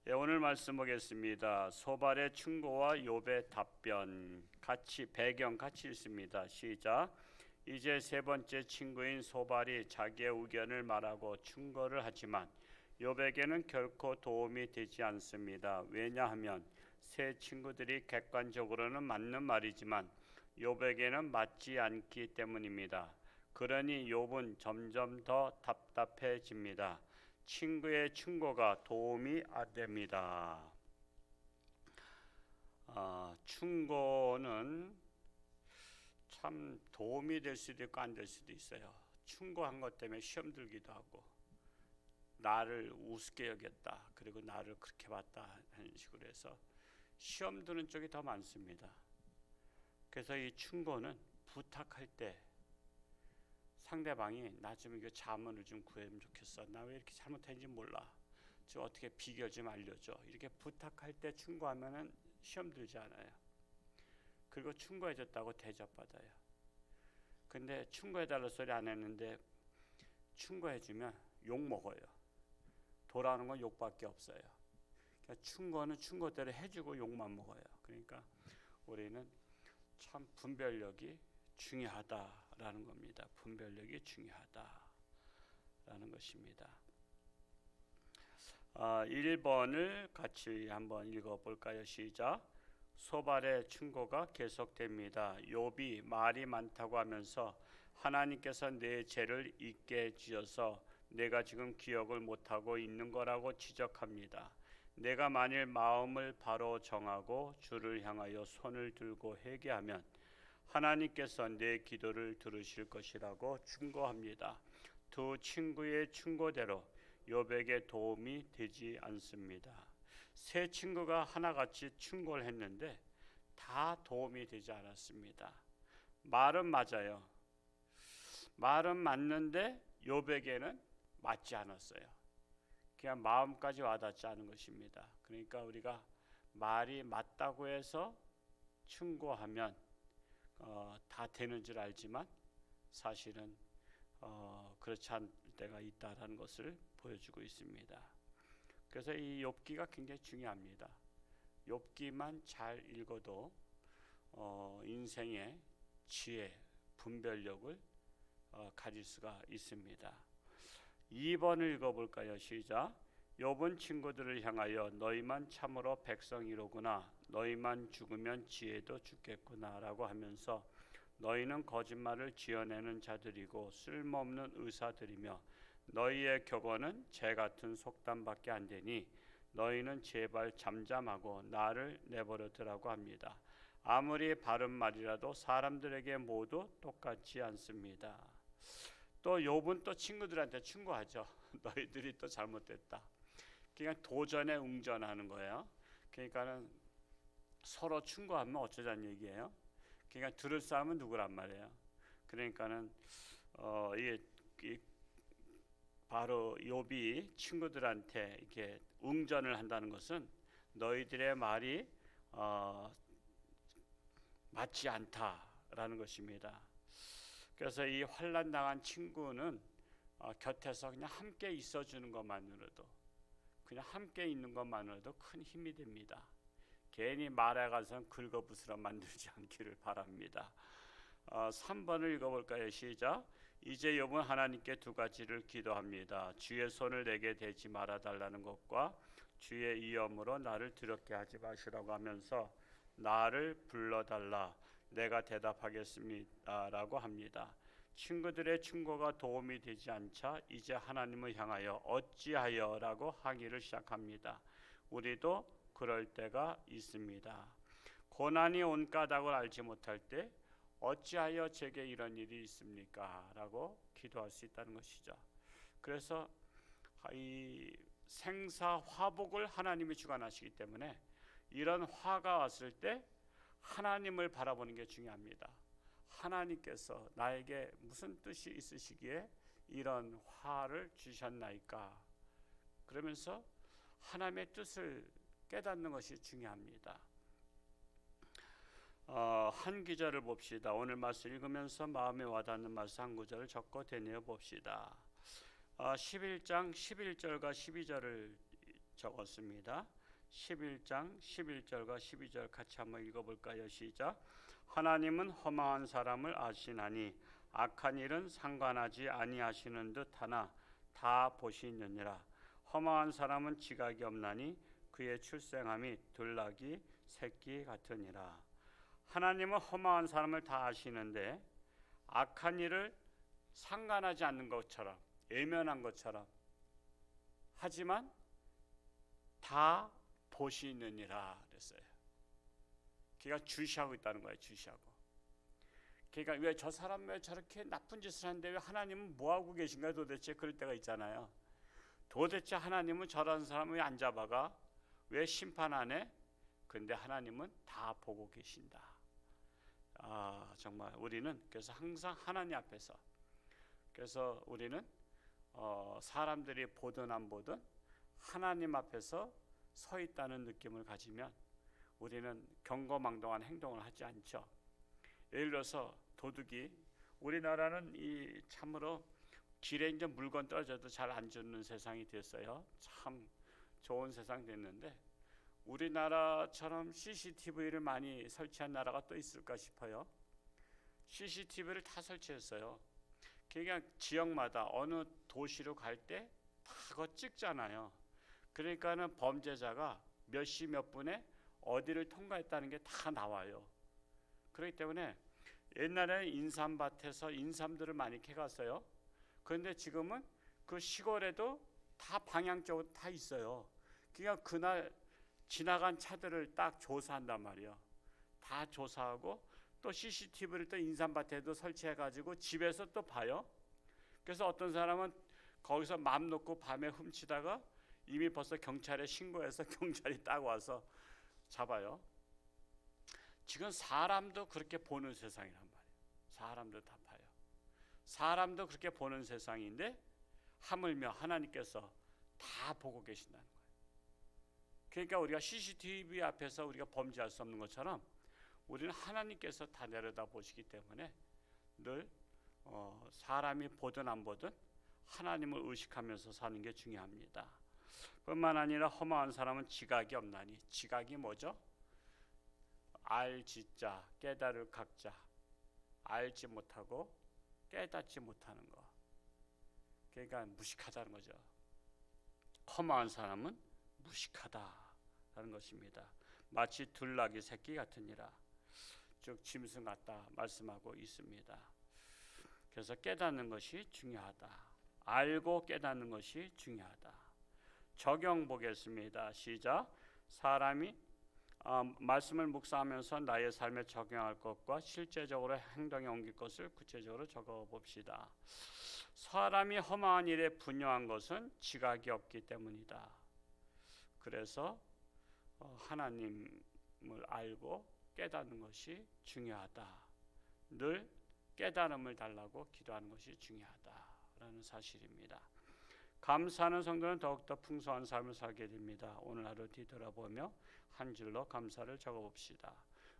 예, 오늘 말씀 보겠습니다. 소발의 충고와 욥의 답변 같이 배경 같이 읽습니다. 시작. 이제 세 번째 친구인 소발이 자기의 의견을 말하고 충고를 하지만 욥에게는 결코 도움이 되지 않습니다. 왜냐하면 세 친구들이 객관적으로는 맞는 말이지만 욥에게는 맞지 않기 때문입니다. 그러니 욥은 점점 더 답답해집니다. 친구의 충고가 도움이 안 됩니다. 충고는 참 도움이 될 수도 있고 안 될 수도 있어요. 충고한 것 때문에 시험 들기도 하고 나를 우습게 여겼다, 그리고 나를 그렇게 봤다 하는 식으로 해서 시험 드는 쪽이 더 많습니다. 그래서 이 충고는 부탁할 때 상대방이 나 좀 이거 자문을 좀 구해면 좋겠어, 나 왜 이렇게 잘못했는지 몰라, 저 어떻게 비결 좀 알려줘, 이렇게 부탁할 때 충고하면은 시험 들지 않아요. 그리고 충고해줬다고 대접받아요. 근데 충고해달라 소리 안 했는데 충고해주면 욕먹어요. 돌아오는 건 욕밖에 없어요. 그러니까 충고는 충고대로 해주고 욕만 먹어요. 그러니까 우리는 참 분별력이 중요하다라는 겁니다. 분별력이 중요하다라는 것입니다. 1번을 같이 한번 읽어볼까요? 시작. 소발의 충고가 계속됩니다. 욥이 말이 많다고 하면서 하나님께서 내 죄를 잊게 지어서 내가 지금 기억을 못하고 있는 거라고 지적합니다. 내가 만일 마음을 바로 정하고 주를 향하여 손을 들고 회개하면 하나님께서 내 기도를 들으실 것이라고 충고합니다. 두 친구의 충고대로 욥에게 도움이 되지 않습니다. 세 친구가 하나같이 충고를 했는데 다 도움이 되지 않았습니다. 말은 맞아요. 말은 맞는데 욥에게는 맞지 않았어요. 그냥 마음까지 와닿지 않은 것입니다. 그러니까 우리가 말이 맞다고 해서 충고하면 다 되는 줄 알지만 사실은 그렇지 않을 때가 있다라는 것을 보여주고 있습니다. 그래서 이 욥기가 굉장히 중요합니다. 욥기만 잘 읽어도 인생의 지혜, 분별력을 가질 수가 있습니다. 2번을 읽어볼까요? 시작. 욥은 친구들을 향하여 너희만 참으로 백성이로구나, 너희만 죽으면 지혜도 죽겠구나 라고 하면서 너희는 거짓말을 지어내는 자들이고 쓸모없는 의사들이며 너희의 격언은 재 같은 속담밖에 안 되니 너희는 제발 잠잠하고 나를 내버려 두라고 합니다. 아무리 바른 말이라도 사람들에게 모두 똑같지 않습니다. 또 욥은 또 친구들한테 충고하죠. 너희들이 또 잘못됐다. 그냥 도전에 응전하는 거예요. 그러니까는 서로 충고하면 어쩌자는 얘기예요. 그러니까 들을 사람은 누구란 말이에요. 그러니까는 이게 바로 욥이 친구들한테 이렇게 응전을 한다는 것은 너희들의 말이 맞지 않다라는 것입니다. 그래서 이 환난 당한 친구는 곁에서 그냥 함께 있어주는 것만으로도, 그냥 함께 있는 것만으로도 큰 힘이 됩니다. 괜히 말해가서 긁어부스러 만들지 않기를 바랍니다. 3번을 읽어볼까요? 시작. 이제 욥은 하나님께 두 가지를 기도합니다. 주의 손을 내게 대지 말아달라는 것과 주의 이염으로 나를 두렵게 하지 마시라고 하면서 나를 불러달라, 내가 대답하겠습니다 라고 합니다. 친구들의 충고가 도움이 되지 않자 이제 하나님을 향하여 어찌하여 라고 항의를 시작합니다. 우리도 그럴 때가 있습니다. 고난이 온 까닭을 알지 못할 때 어찌하여 제게 이런 일이 있습니까? 라고 기도할 수 있다는 것이죠. 그래서 이 생사화복을 하나님이 주관하시기 때문에 이런 화가 왔을 때 하나님을 바라보는 게 중요합니다. 하나님께서 나에게 무슨 뜻이 있으시기에 이런 화를 주셨나이까? 그러면서 하나님의 뜻을 깨닫는 것이 중요합니다. 한 구절을 봅시다. 오늘 말씀 읽으면서 마음에 와닿는 말씀 한 구절을 적고 되뇌어 봅시다. 11장 11절과 12절을 적었습니다. 11장 11절과 12절 같이 한번 읽어볼까요? 시작. 하나님은 허망한 사람을 아시나니 악한 일은 상관하지 아니하시는 듯하나 다 보시느니라. 허망한 사람은 지각이 없나니 그의 출생함이 들나귀 새끼 같으니라. 하나님은 허망한 사람을 다 아시는데 악한 일을 상관하지 않는 것처럼, 외면한 것처럼, 하지만 다 보시느니라 그랬어요. 그러니까 주시하고 있다는 거예요. 주시하고. 그러니까 왜 저 사람 왜 저렇게 나쁜 짓을 하는데 왜 하나님은 뭐 하고 계신가 도대체 그럴 때가 있잖아요. 도대체 하나님은 저런 사람을 안 잡아가 왜 심판 안 해? 근데 하나님은 다 보고 계신다. 정말 우리는 그래서 항상 하나님 앞에서, 그래서 우리는 사람들이 보든 안 보든 하나님 앞에서 서 있다는 느낌을 가지면 우리는 경거망동한 행동을 하지 않죠. 예를 들어서 도둑이, 우리나라는 이 참으로 길에 이제 물건 떨어져도 잘 안 주는 세상이 됐어요. 참 좋은 세상 됐는데 우리나라처럼 CCTV를 많이 설치한 나라가 또 있을까 싶어요. CCTV를 다 설치했어요. 그러니까 지역마다 어느 도시로 갈 때 다 그거 찍잖아요. 그러니까는 범죄자가 몇 시 몇 분에 어디를 통과했다는 게 다 나와요. 그렇기 때문에 옛날에는 인삼밭에서 인삼들을 많이 캐갔어요. 그런데 지금은 그 시골에도 다 방향적으로 다 있어요. 그러니까 그날 지나간 차들을 딱 조사한단 말이에요. 다 조사하고 또 CCTV를 또 인삼밭에도 설치해가지고 집에서 또 봐요. 그래서 어떤 사람은 거기서 맘 놓고 밤에 훔치다가 이미 벌써 경찰에 신고해서 경찰이 딱 와서 잡아요. 지금 사람도 그렇게 보는 세상이란 말이에요. 사람도 다 봐요. 사람도 그렇게 보는 세상인데 하물며 하나님께서 다 보고 계신다는 거예요. 그러니까 우리가 CCTV 앞에서 우리가 범죄할 수 없는 것처럼 우리는 하나님께서 다 내려다 보시기 때문에 늘 사람이 보든 안 보든 하나님을 의식하면서 사는 게 중요합니다. 뿐만 아니라 허망한 사람은 지각이 없나니, 지각이 뭐죠? 알지자, 깨달을 각자, 알지 못하고 깨닫지 못하는 거. 그러니까 무식하다는 거죠. 허망한 사람은 무식하다라는 것입니다. 마치 들나귀 새끼 같으니라, 즉 짐승 같다 말씀하고 있습니다. 그래서 깨닫는 것이 중요하다. 알고 깨닫는 것이 중요하다. 적용 보겠습니다. 시작. 사람이 말씀을 묵상하면서 나의 삶에 적용할 것과 실제적으로 행동에 옮길 것을 구체적으로 적어봅시다. 사람이 허망한 일에 분노한 것은 지각이 없기 때문이다. 그래서 하나님을 알고 깨닫는 것이 중요하다. 늘 깨달음을 달라고 기도하는 것이 중요하다라는 사실입니다. 감사하는 성도는 더욱더 풍성한 삶을 살게 됩니다. 오늘 하루 뒤돌아보며 한 줄로 감사를 적어봅시다.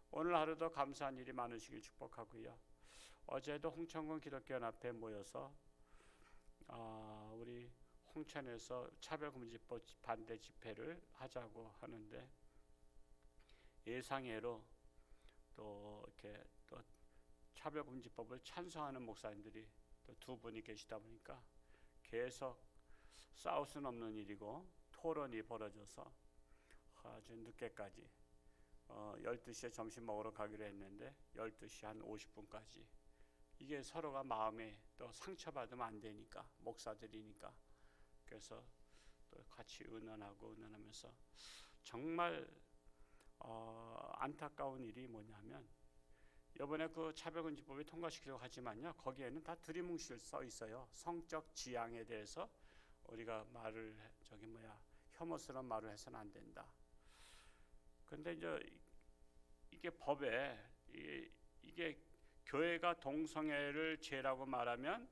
오늘 하루도 감사한 일이 많으시길 축복하고요. 어제도 홍천군 기독교연합회 모여서 우리 홍천에서 차별금지법 반대 집회를 하자고 하는데 예상외로 또 이렇게 또 차별금지법을 찬성하는 목사님들이 또 두 분이 계시다 보니까 계속 싸울 수는 없는 일이고 토론이 벌어져서 아주 늦게까지 12시에 점심 먹으러 가기로 했는데 12시 한 50분까지 이게 서로가 마음에 또 상처받으면 안 되니까 목사들이니까 그래서 또 같이 의논하면서 정말 안타까운 일이 뭐냐면 이번에 그 차별금지법이 통과시키려고 하지만요 거기에는 다 두리뭉실 써 있어요. 성적 지향에 대해서 우리가 말을 혐오스러운 말을 해서는 안 된다. 근데 이제 이게 법에 이게 교회가 동성애를 죄라고 말하면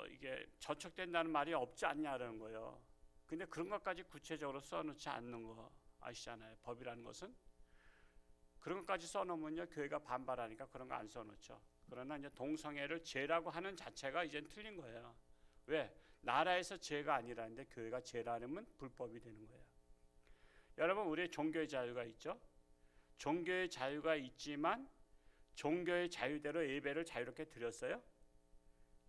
이게 저촉된다는 말이 없지 않냐는 거예요. 근데 그런 것까지 구체적으로 써놓지 않는 거 아시잖아요. 법이라는 것은 그런 것까지 써놓으면요 교회가 반발하니까 그런 거 안 써놓죠. 그러나 이제 동성애를 죄라고 하는 자체가 이제는 틀린 거예요. 왜? 나라에서 죄가 아니라는데 교회가 죄라면 불법이 되는 거예요. 여러분, 우리 종교의 자유가 있죠. 종교의 자유가 있지만 종교의 자유대로 예배를 자유롭게 드렸어요.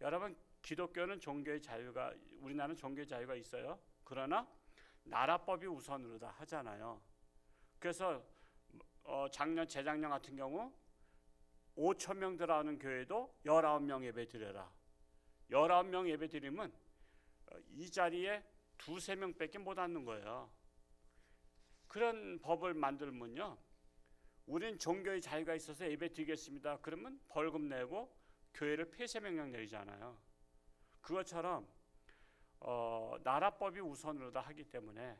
여러분, 기독교는 종교의 자유가, 우리나라는 종교의 자유가 있어요. 그러나 나라법이 우선으로 다 하잖아요. 그래서 재작년 같은 경우 5천 명 들어가는 교회도 19명 예배 드려라. 19명 예배 드리면 이 자리에 2-3명밖에 못 앉는 거예요. 그런 법을 만들면요, 우린 종교의 자유가 있어서 예배 드리겠습니다. 그러면 벌금 내고 교회를 폐쇄 명령 내리잖아요. 그것처럼 나라법이 우선으로 다 하기 때문에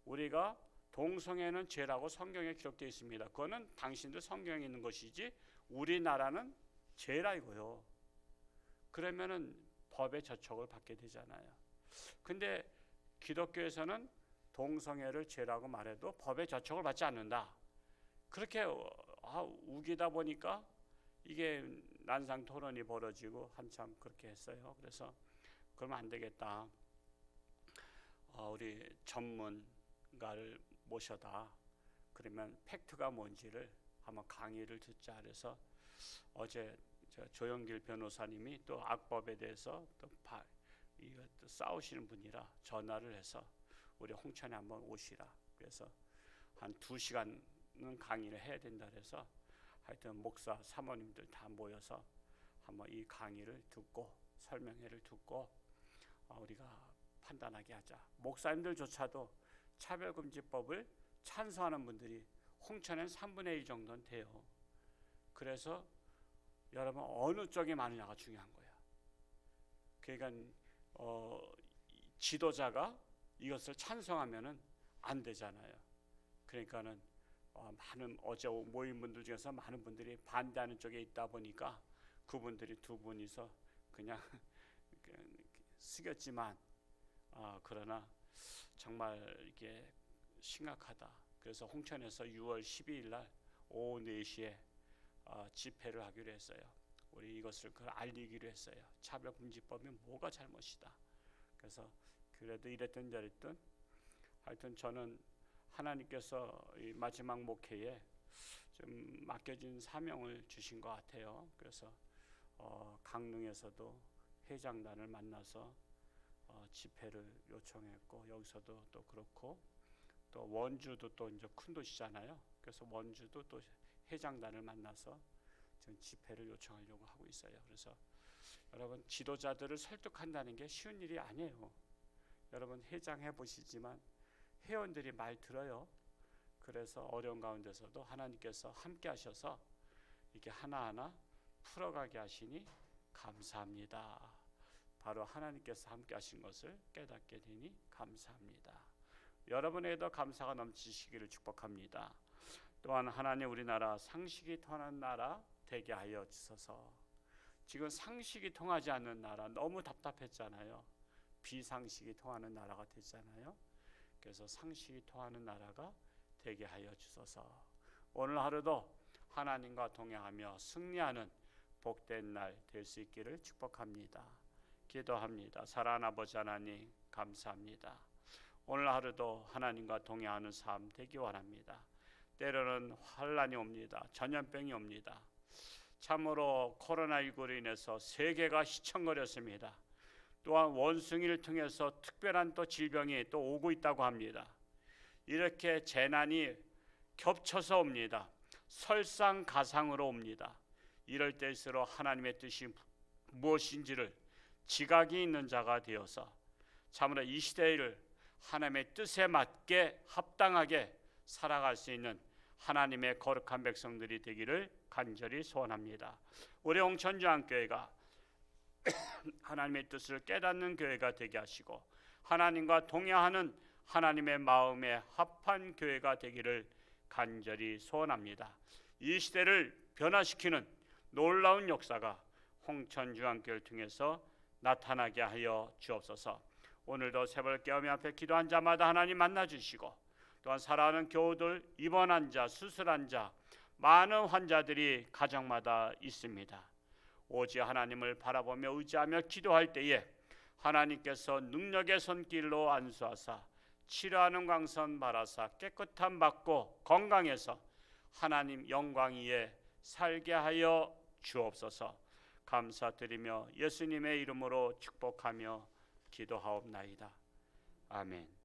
우리가 동성애는 죄라고 성경에 기록되어 있습니다. 그거는 당신들 성경에 있는 것이지 우리나라는 죄라 이거요. 그러면은 법의 저촉을 받게 되잖아요. 근데 기독교에서는 동성애를 죄라고 말해도 법의 저촉을 받지 않는다. 그렇게 우기다 보니까 이게 난상 토론이 벌어지고 한참 그렇게 했어요. 그래서 그러면 안 되겠다. 우리 전문가를 모셔다. 그러면 팩트가 뭔지를 한번 강의를 듣자. 그래서 어제 조영길 변호사님이 또 악법에 대해서 또 싸우시는 분이라 전화를 해서 우리 홍천에 한번 오시라. 그래서 한 2시간은 강의를 해야 된다 그래서 하여튼 목사 사모님들 다 모여서 한번 이 강의를 듣고 설명회를 듣고 우리가 판단하게 하자. 목사님들조차도 차별금지법을 찬성하는 분들이 홍천엔 3분의 1 정도는 돼요. 그래서 여러분, 어느 쪽이 많으냐가 중요한 거야. 그러니까 지도자가 이것을 찬성하면은 안 되잖아요. 그러니까는 많은 어제 모인 분들 중에서 많은 분들이 반대하는 쪽에 있다 보니까 그분들이 2분이서 그냥 쓰겠지만 그러나 정말 이게 심각하다. 그래서 홍천에서 6월 12일 날 오후 4시에 집회를 하기로 했어요. 우리 이것을 알리기로 했어요. 차별금지법이 뭐가 잘못이다. 그래서 그래도 이랬든 저랬든 하여튼 저는 하나님께서 이 마지막 목회에 좀 맡겨진 사명을 주신 것 같아요. 그래서 강릉에서도 회장단을 만나서 집회를 요청했고, 여기서도 또 그렇고, 또 원주도 또 이제 큰 도시잖아요. 그래서 원주도 또 회장단을 만나서 지금 집회를 요청하려고 하고 있어요. 그래서 여러분, 지도자들을 설득한다는 게 쉬운 일이 아니에요. 여러분, 회장 해보시지만 회원들이 말 들어요. 그래서 어려운 가운데서도 하나님께서 함께 하셔서 이렇게 하나하나 풀어가게 하시니 감사합니다. 바로 하나님께서 함께 하신 것을 깨닫게 되니 감사합니다. 여러분에게도 감사가 넘치시기를 축복합니다. 또한 하나님, 우리나라 상식이 통하는 나라 되게 하여 주소서. 지금 상식이 통하지 않는 나라 너무 답답했잖아요. 비상식이 통하는 나라가 됐잖아요. 그래서 상식이 통하는 나라가 되게 하여 주소서. 오늘 하루도 하나님과 동행하며 승리하는 복된 날 될 수 있기를 축복합니다. 기도합니다. 사랑하는 아버지 하나님, 감사합니다. 오늘 하루도 하나님과 동행하는 삶 되기 원합니다. 때로는 환란이 옵니다. 전염병이 옵니다. 참으로 코로나19로 인해서 세계가 시청거렸습니다. 또한 원숭이를 통해서 특별한 또 질병이 또 오고 있다고 합니다. 이렇게 재난이 겹쳐서 옵니다. 설상가상으로 옵니다. 이럴 때일수록 하나님의 뜻이 무엇인지를 지각이 있는 자가 되어서 참으로 이 시대를 하나님의 뜻에 맞게 합당하게 살아갈 수 있는 하나님의 거룩한 백성들이 되기를 간절히 소원합니다. 우리 홍천주안교회가 하나님의 뜻을 깨닫는 교회가 되게 하시고 하나님과 동행하는 하나님의 마음에 합한 교회가 되기를 간절히 소원합니다. 이 시대를 변화시키는 놀라운 역사가 홍천주안교회를 통해서 나타나게 하여 주옵소서. 오늘도 새벽 깨어미 앞에 기도한 자마다 하나님 만나주시고, 또한 사랑하는 교우들, 입원한 자, 수술한 자, 많은 환자들이 가정마다 있습니다. 오직 하나님을 바라보며 의지하며 기도할 때에 하나님께서 능력의 손길로 안수하사 치료하는 광선 바라사 깨끗함 받고 건강해서 하나님 영광 위에 살게 하여 주옵소서. 감사드리며 예수님의 이름으로 축복하며 기도하옵나이다. 아멘.